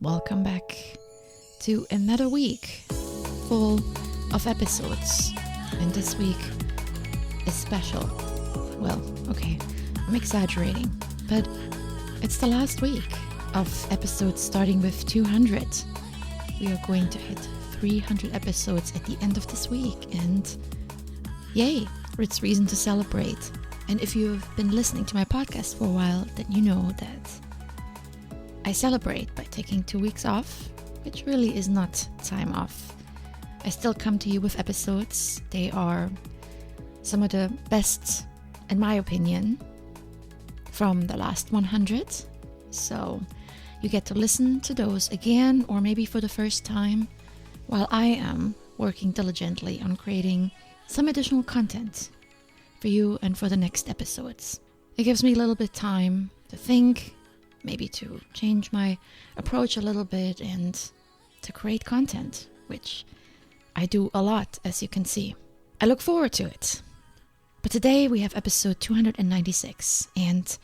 Welcome back to another week full of episodes. And this week is special. Well, okay, I'm exaggerating, but it's the last week of episodes starting with 200. We are going to hit 300 episodes at the end of this week, and yay, it's reason to celebrate. And if you've been listening to my podcast for a while, then you know that I celebrate by taking 2 weeks off, which really is not time off. I still come to you with episodes. They are some of the best, in my opinion, from the last 100. So you get to listen to those again, or maybe for the first time, while I am working diligently on creating some additional content for you and for the next episodes. It gives me a little bit of time to think, maybe to change my approach a little bit and to create content, which I do a lot, as you can see. I look forward to it. But today we have episode 296, and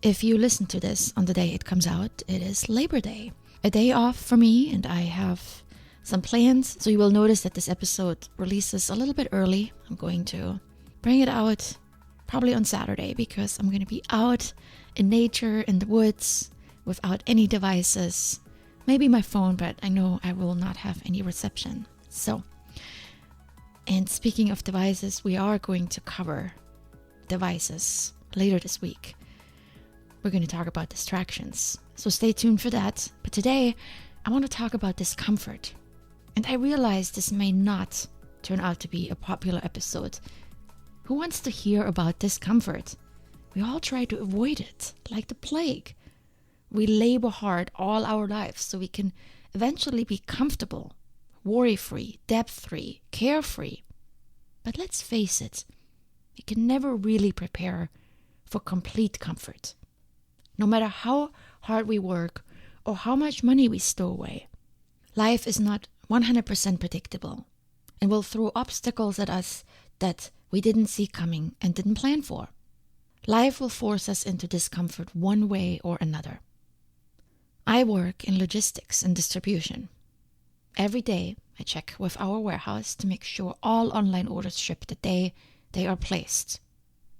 if you listen to this on the day it comes out, it is Labor Day. A day off for me, and I have some plans, so you will notice that this episode releases a little bit early. I'm going to bring it out probably on Saturday because I'm going to be out in nature, in the woods, without any devices. Maybe my phone, but I know I will not have any reception. So, and speaking of devices, we are going to cover devices later this week. We're going to talk about distractions. So stay tuned for that. But today, I want to talk about discomfort. And I realize this may not turn out to be a popular episode. Who wants to hear about discomfort? We all try to avoid it, like the plague. We labor hard all our lives so we can eventually be comfortable, worry-free, debt-free, carefree. But let's face it, we can never really prepare for complete comfort. No matter how hard we work or how much money we stow away, life is not 100% predictable and will throw obstacles at us that we didn't see coming and didn't plan for. Life will force us into discomfort one way or another. I work in logistics and distribution. Every day I check with our warehouse to make sure all online orders ship the day they are placed.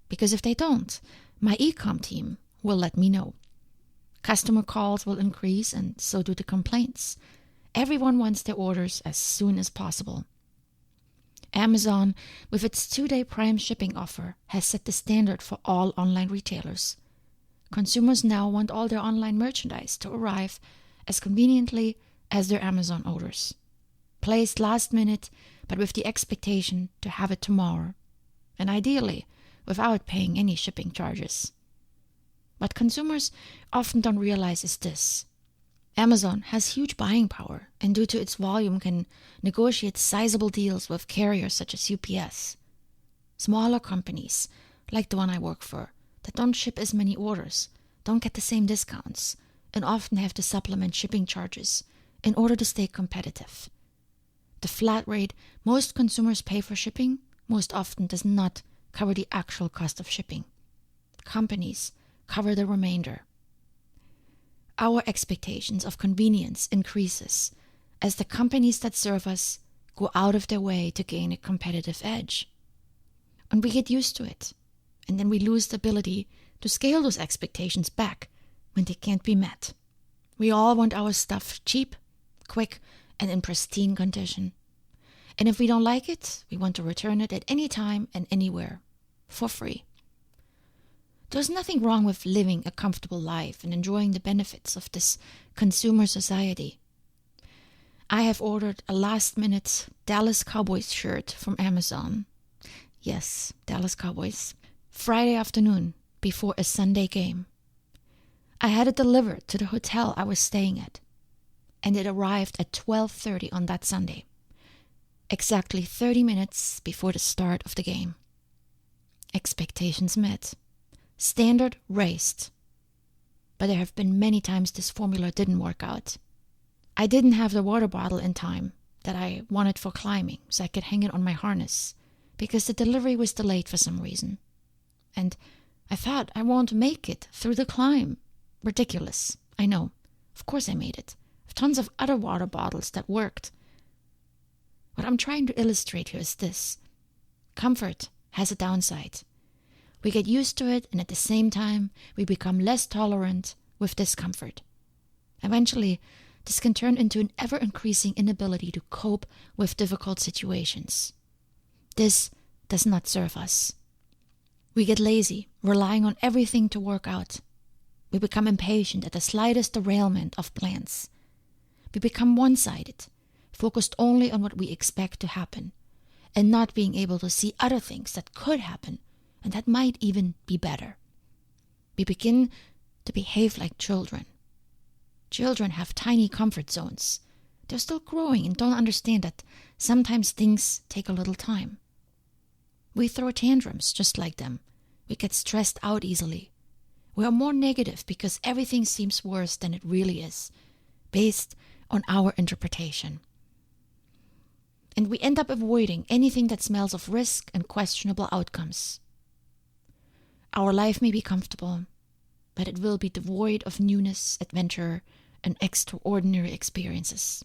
Because if they don't, my e-com team will let me know. Customer calls will increase, and so do the complaints. Everyone wants their orders as soon as possible. Amazon, with its 2-day Prime shipping offer, has set the standard for all online retailers. Consumers now want all their online merchandise to arrive as conveniently as their Amazon orders. Placed last minute, but with the expectation to have it tomorrow, and ideally without paying any shipping charges. What consumers often don't realize is this. Amazon has huge buying power, and due to its volume can negotiate sizable deals with carriers such as UPS. Smaller companies, like the one I work for, that don't ship as many orders, don't get the same discounts, and often have to supplement shipping charges in order to stay competitive. The flat rate most consumers pay for shipping most often does not cover the actual cost of shipping. Companies cover the remainder. Our expectations of convenience increases as the companies that serve us go out of their way to gain a competitive edge. And we get used to it, and then we lose the ability to scale those expectations back when they can't be met. We all want our stuff cheap, quick, and in pristine condition. And if we don't like it, we want to return it at any time and anywhere, for free. There's nothing wrong with living a comfortable life and enjoying the benefits of this consumer society. I have ordered a last-minute Dallas Cowboys shirt from Amazon. Yes, Dallas Cowboys. Friday afternoon, before a Sunday game. I had it delivered to the hotel I was staying at, and it arrived at 12:30 on that Sunday, exactly 30 minutes before the start of the game. Expectations met. Standard raised. But there have been many times this formula didn't work out. I didn't have the water bottle in time that I wanted for climbing, so I could hang it on my harness, because the delivery was delayed for some reason. And I thought I won't make it through the climb. Ridiculous, I know. Of course I made it. I have tons of other water bottles that worked. What I'm trying to illustrate here is this. Comfort has a downside. We get used to it, and at the same time, we become less tolerant with discomfort. Eventually, this can turn into an ever-increasing inability to cope with difficult situations. This does not serve us. We get lazy, relying on everything to work out. We become impatient at the slightest derailment of plans. We become one-sided, focused only on what we expect to happen, and not being able to see other things that could happen and that might even be better. We begin to behave like children. Children have tiny comfort zones. They're still growing and don't understand that sometimes things take a little time. We throw tantrums just like them. We get stressed out easily. We are more negative because everything seems worse than it really is, based on our interpretation. And we end up avoiding anything that smells of risk and questionable outcomes. Our life may be comfortable, but it will be devoid of newness, adventure, and extraordinary experiences.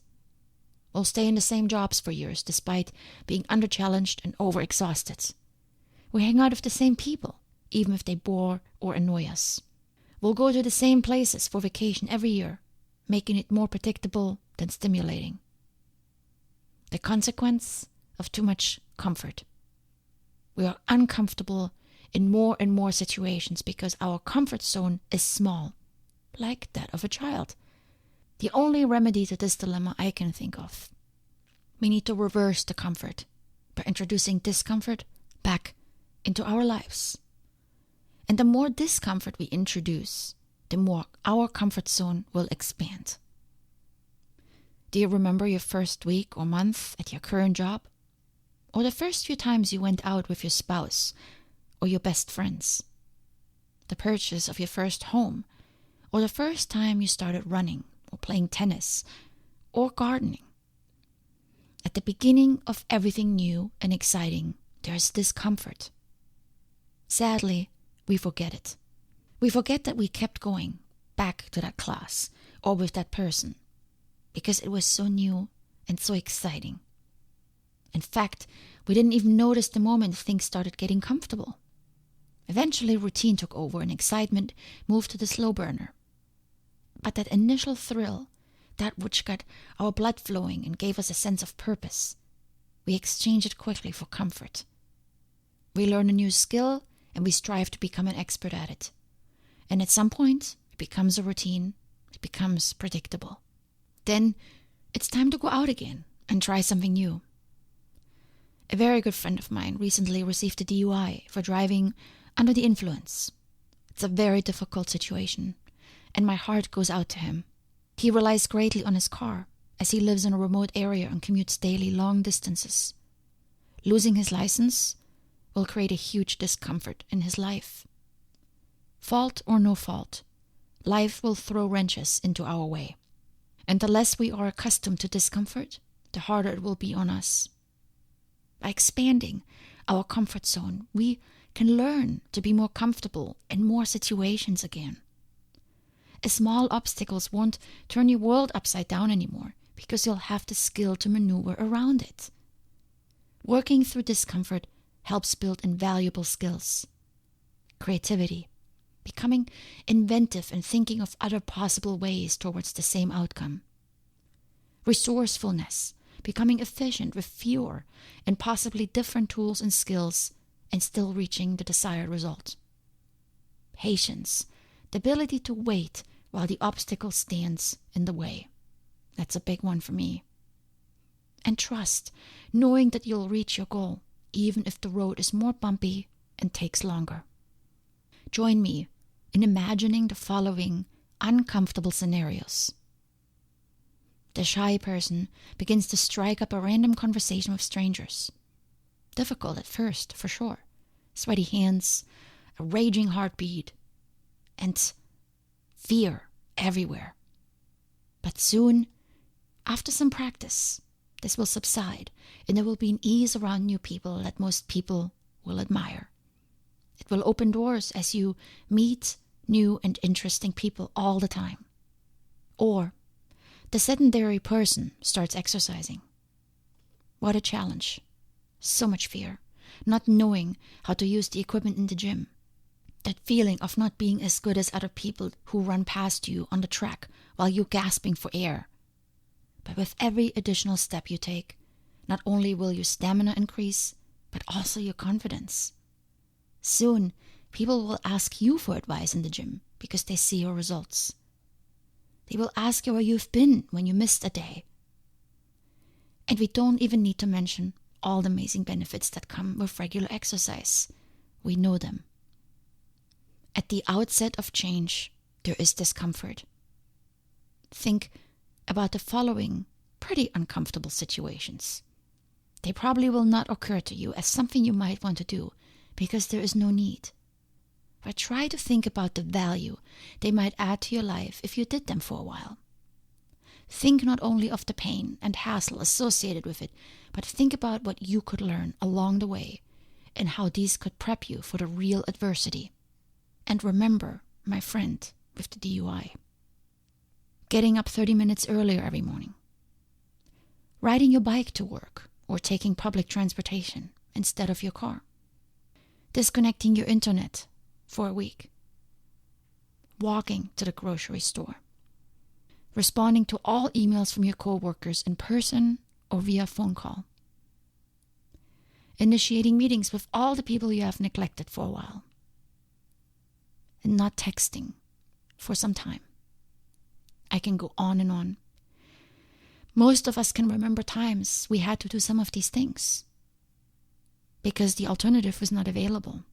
We'll stay in the same jobs for years despite being underchallenged and overexhausted. We hang out with the same people, even if they bore or annoy us. We'll go to the same places for vacation every year, making it more predictable than stimulating. The consequence of too much comfort. We are uncomfortable in more and more situations because our comfort zone is small, like that of a child. The only remedy to this dilemma I can think of. We need to reverse the comfort by introducing discomfort back into our lives. And the more discomfort we introduce, the more our comfort zone will expand. Do you remember your first week or month at your current job? Or the first few times you went out with your spouse or your best friends? The purchase of your first home, or the first time you started running or playing tennis or gardening? At the beginning of everything new and exciting, there is discomfort. Sadly, we forget it. We forget that we kept going back to that class or with that person because it was so new and so exciting. In fact, we didn't even notice the moment things started getting comfortable. Eventually, routine took over and excitement moved to the slow burner. But that initial thrill, that which got our blood flowing and gave us a sense of purpose, we exchange it quickly for comfort. We learn a new skill and we strive to become an expert at it. And at some point, it becomes a routine, it becomes predictable. Then, it's time to go out again and try something new. A very good friend of mine recently received a DUI for driving under the influence. It's a very difficult situation, and my heart goes out to him. He relies greatly on his car, as he lives in a remote area and commutes daily long distances. Losing his license will create a huge discomfort in his life. Fault or no fault, life will throw wrenches into our way. And the less we are accustomed to discomfort, the harder it will be on us. By expanding our comfort zone, we can learn to be more comfortable in more situations again. Small obstacles won't turn your world upside down anymore because you'll have the skill to maneuver around it. Working through discomfort helps build invaluable skills. Creativity, becoming inventive and thinking of other possible ways towards the same outcome. Resourcefulness, becoming efficient with fewer and possibly different tools and skills and still reaching the desired result. Patience, the ability to wait while the obstacle stands in the way. That's a big one for me. And trust, knowing that you'll reach your goal, even if the road is more bumpy and takes longer. Join me in imagining the following uncomfortable scenarios. The shy person begins to strike up a random conversation with strangers. Difficult at first, for sure. Sweaty hands, a raging heartbeat, and fear everywhere. But soon, after some practice, this will subside, and there will be an ease around new people that most people will admire. It will open doors as you meet new and interesting people all the time. Or the sedentary person starts exercising. What a challenge. So much fear. Not knowing how to use the equipment in the gym. That feeling of not being as good as other people who run past you on the track while you're gasping for air. But with every additional step you take, not only will your stamina increase, but also your confidence. Soon, people will ask you for advice in the gym because they see your results. They will ask you where you've been when you missed a day. And we don't even need to mention all the amazing benefits that come with regular exercise. We know them. At the outset of change, there is discomfort. Think about the following pretty uncomfortable situations. They probably will not occur to you as something you might want to do because there is no need. But try to think about the value they might add to your life if you did them for a while. Think not only of the pain and hassle associated with it, but think about what you could learn along the way and how these could prep you for the real adversity. And remember, my friend with the DUI. Getting up 30 minutes earlier every morning. Riding your bike to work or taking public transportation instead of your car. Disconnecting your internet for a week. Walking to the grocery store. Responding to all emails from your coworkers in person or via phone call. Initiating meetings with all the people you have neglected for a while. And not texting for some time. I can go on and on. Most of us can remember times we had to do some of these things because the alternative was not available,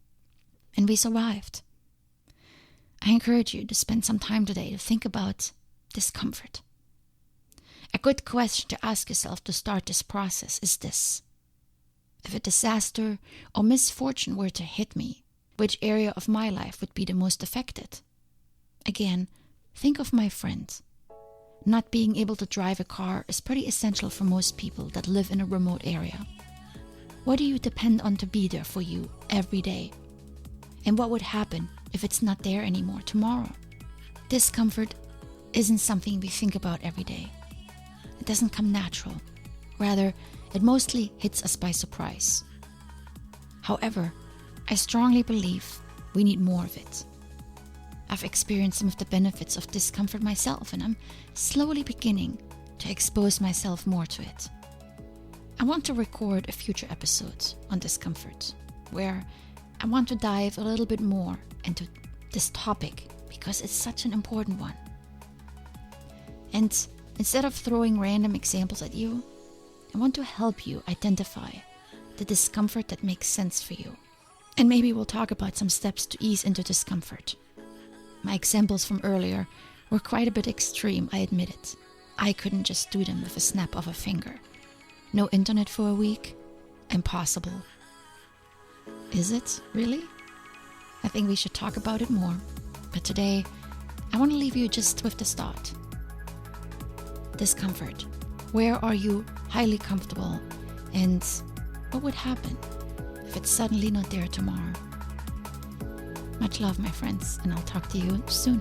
and we survived. I encourage you to spend some time today to think about discomfort. A good question to ask yourself to start this process is this: if a disaster or misfortune were to hit me, which area of my life would be the most affected? Again, think of my friend. Not being able to drive a car is pretty essential for most people that live in a remote area. What do you depend on to be there for you every day? And what would happen if it's not there anymore tomorrow? Discomfort isn't something we think about every day. It doesn't come natural. Rather, it mostly hits us by surprise. However, I strongly believe we need more of it. I've experienced some of the benefits of discomfort myself, and I'm slowly beginning to expose myself more to it. I want to record a future episode on discomfort, where I want to dive a little bit more into this topic because it's such an important one. And instead of throwing random examples at you, I want to help you identify the discomfort that makes sense for you. And maybe we'll talk about some steps to ease into discomfort. My examples from earlier were quite a bit extreme, I admit it. I couldn't just do them with a snap of a finger. No internet for a week? Impossible. Is it, really? I think we should talk about it more. But today, I want to leave you just with this thought. Discomfort. Where are you highly comfortable? And what would happen if it's suddenly not there tomorrow? Much love, my friends, and I'll talk to you soon.